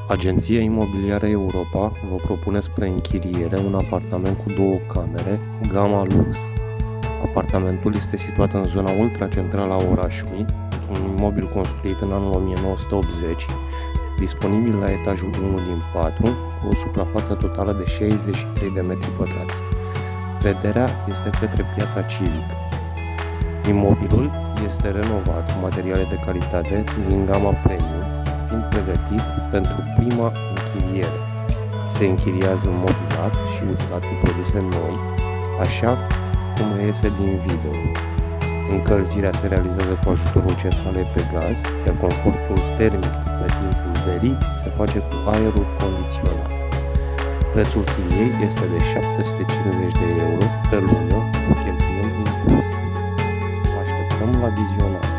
Agenția Imobiliară Europa vă propune spre închiriere un apartament cu 2 camere, gama lux. Apartamentul este situat în zona ultracentrală a orașului, într-un imobil construit în anul 1980, disponibil la etajul 1 din 4, cu o suprafață totală de 63 de metri pătrați. Vederea este către piața civică. Imobilul este renovat cu materiale de calitate din gama premium, fiind pregătit pentru prima închiriere. Se închiriază mobilat și utilat cu produse noi, așa cum reiese din video. Încălzirea se realizează cu ajutorul centralei pe gaz, iar confortul termic pe timpul verii se face cu aerul condiționat. Prețul chiriei este de 750 de euro pe lună, cu cheltuieli incluse. Vă așteptăm la vizionare!